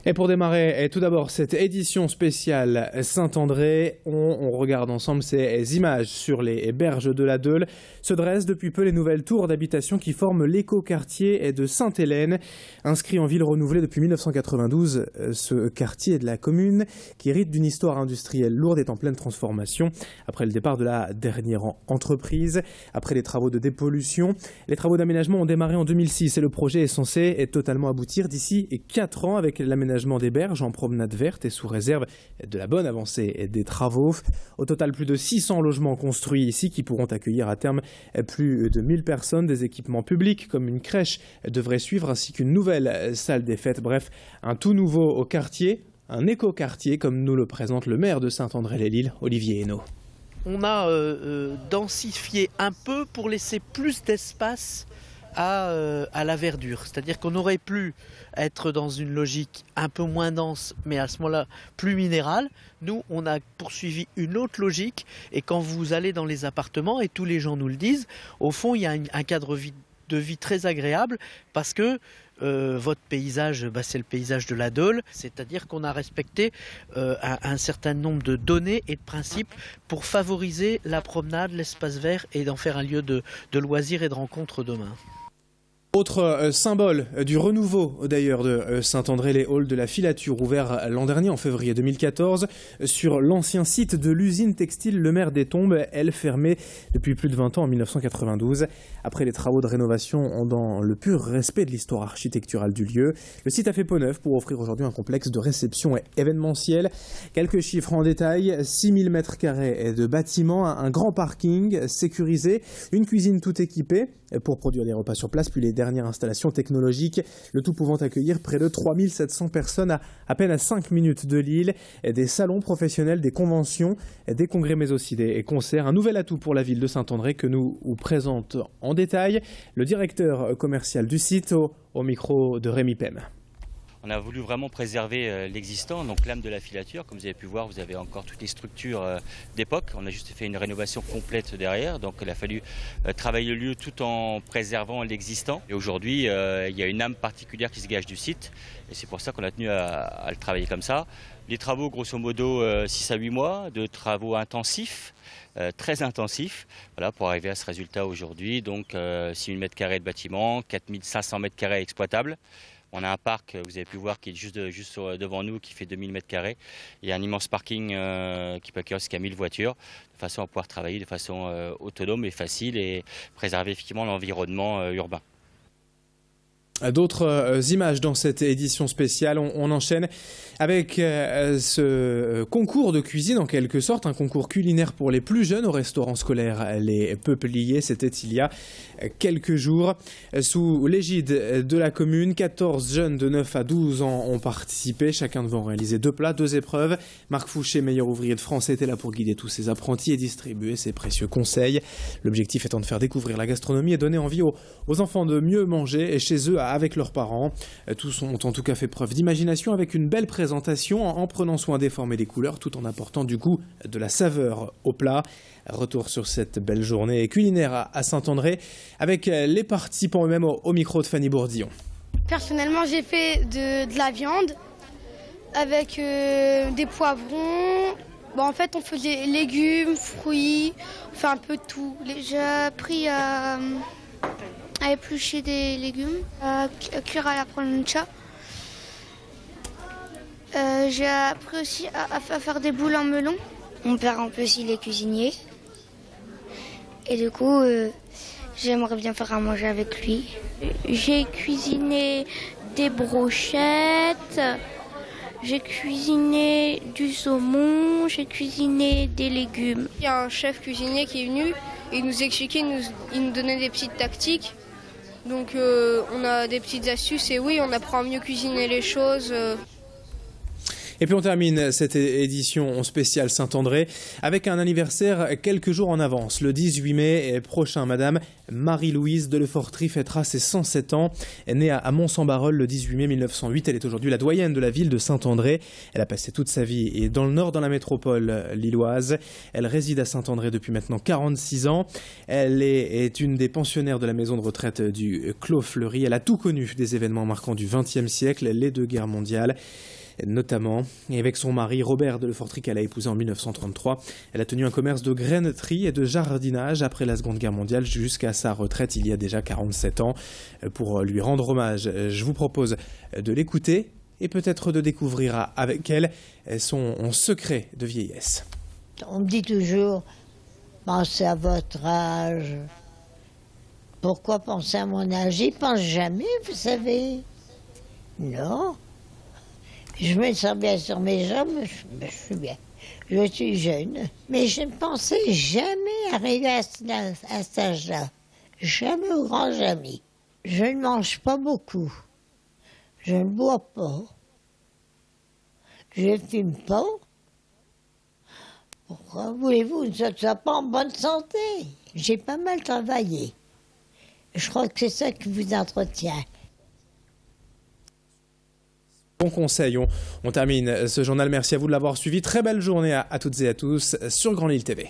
Et pour démarrer, tout d'abord, cette édition spéciale Saint-André, on regarde ensemble ces images sur les berges de la Deûle. Se dressent depuis peu les nouvelles tours d'habitation qui forment l'éco-quartier de Sainte-Hélène. Inscrit en ville renouvelée depuis 1992, ce quartier de la commune, qui hérite d'une histoire industrielle lourde, est en pleine transformation. Après le départ de la dernière entreprise, après les travaux de dépollution, les travaux d'aménagement ont démarré en 2006 et le projet est censé totalement aboutir d'ici 4 ans avec l'aménagement des berges en promenade verte et sous réserve de la bonne avancée des travaux. Au total, plus de 600 logements construits ici qui pourront accueillir à terme plus de 1000 personnes. Des équipements publics comme une crèche devraient suivre ainsi qu'une nouvelle salle des fêtes. Bref, un tout nouveau quartier, un éco-quartier comme nous le présente le maire de Saint-André-les-Lilles, Olivier Hainaut. On a densifié un peu pour laisser plus d'espace à la verdure. C'est-à-dire qu'on aurait pu être dans une logique un peu moins dense, mais à ce moment-là plus minérale. Nous, on a poursuivi une autre logique. Et quand vous allez dans les appartements, et tous les gens nous le disent, au fond, il y a un cadre de vie très agréable parce que votre paysage, c'est le paysage de la Deûle, c'est-à-dire qu'on a respecté un certain nombre de données et de principes pour favoriser la promenade, l'espace vert et d'en faire un lieu de loisirs et de rencontres demain. Autre symbole du renouveau d'ailleurs de Saint-André, les halls de la filature ouverts l'an dernier en février 2014 sur l'ancien site de l'usine textile Le Maire des Tombes, elle fermée depuis plus de 20 ans en 1992. Après les travaux de rénovation dans le pur respect de l'histoire architecturale du lieu, le site a fait peau neuve pour offrir aujourd'hui un complexe de réception événementielle. Quelques chiffres en détail, 6000 m² de bâtiments, un grand parking sécurisé, une cuisine tout équipée pour produire des repas sur place, puis les dernières installations technologiques, le tout pouvant accueillir près de 3700 personnes à peine à 5 minutes de Lille, des salons professionnels, des conventions, des congrès mais aussi des concerts. Un nouvel atout pour la ville de Saint-André que nous vous présente en détail le directeur commercial du site au micro de Rémi Pem. On a voulu vraiment préserver l'existant, donc l'âme de la filature. Comme vous avez pu voir, vous avez encore toutes les structures d'époque. On a juste fait une rénovation complète derrière, donc il a fallu travailler le lieu tout en préservant l'existant. Et aujourd'hui, il y a une âme particulière qui se dégage du site, et c'est pour ça qu'on a tenu à le travailler comme ça. Les travaux, grosso modo, 6 à 8 mois de travaux intensifs. Très intensif, voilà, pour arriver à ce résultat aujourd'hui. Donc 6 000 m² de bâtiment, 4500 m² exploitables. On a un parc, vous avez pu voir, qui est juste devant nous, qui fait 2000 m². Il y a un immense parking qui peut accueillir jusqu'à 1000 voitures, de façon à pouvoir travailler de façon autonome et facile et préserver effectivement l'environnement urbain. D'autres images dans cette édition spéciale. On enchaîne avec ce concours de cuisine en quelque sorte, un concours culinaire pour les plus jeunes au restaurant scolaire Les Peupliers. C'était il y a quelques jours. Sous l'égide de la commune, 14 jeunes de 9 à 12 ans ont participé, chacun devant réaliser 2 plats, 2 épreuves. Marc Fouché, meilleur ouvrier de France, était là pour guider tous ses apprentis et distribuer ses précieux conseils. L'objectif étant de faire découvrir la gastronomie et donner envie aux enfants de mieux manger et chez eux avec leurs parents. Tous ont en tout cas fait preuve d'imagination avec une belle présentation en prenant soin des formes et des couleurs tout en apportant du goût, de la saveur au plat. Retour sur cette belle journée culinaire à Saint-André avec les participants eux-mêmes au micro de Fanny Bourdillon. Personnellement, j'ai fait de la viande avec des poivrons. Bon, en fait, on faisait légumes, fruits, on fait un peu de tout. J'ai appris à éplucher des légumes, à cuire à la plancha. J'ai appris aussi à faire des boules en melon. Mon père en plus il est cuisinier. Et du coup, j'aimerais bien faire à manger avec lui. J'ai cuisiné des brochettes, j'ai cuisiné du saumon, j'ai cuisiné des légumes. Il y a un chef cuisinier qui est venu, il nous expliquait, il nous donnait des petites tactiques. Donc on a des petites astuces et oui, on apprend à mieux cuisiner les choses. Et puis on termine cette édition spéciale Saint-André avec un anniversaire quelques jours en avance. Le 18 mai prochain, Madame Marie-Louise de Lefortry fêtera ses 107 ans. Née à Mont-Saint-Barreul le 18 mai 1908, elle est aujourd'hui la doyenne de la ville de Saint-André. Elle a passé toute sa vie dans le nord, dans la métropole lilloise. Elle réside à Saint-André depuis maintenant 46 ans. Elle est une des pensionnaires de la maison de retraite du Clos Fleury. Elle a tout connu des événements marquants du XXe siècle, les 2 guerres mondiales notamment. Et avec son mari Robert de Lefortry qu'elle a épousé en 1933, elle a tenu un commerce de graineterie et de jardinage après la Seconde Guerre mondiale jusqu'à sa retraite il y a déjà 47 ans. Pour lui rendre hommage, je vous propose de l'écouter et peut-être de découvrir avec elle son secret de vieillesse. On me dit toujours, pensez à votre âge. Pourquoi penser à mon âge? J'y pense jamais, vous savez. Non. Je me sens bien sur mes jambes, je suis bien. Je suis jeune. Mais je ne pensais jamais arriver à cet âge-là. Jamais au grand jamais. Je ne mange pas beaucoup. Je ne bois pas. Je ne fume pas. Pourquoi voulez-vous que je ne sois pas en bonne santé? J'ai pas mal travaillé. Je crois que c'est ça qui vous entretient. Bon conseil, on termine ce journal. Merci à vous de l'avoir suivi. Très belle journée à toutes et à tous sur Grand Lille TV.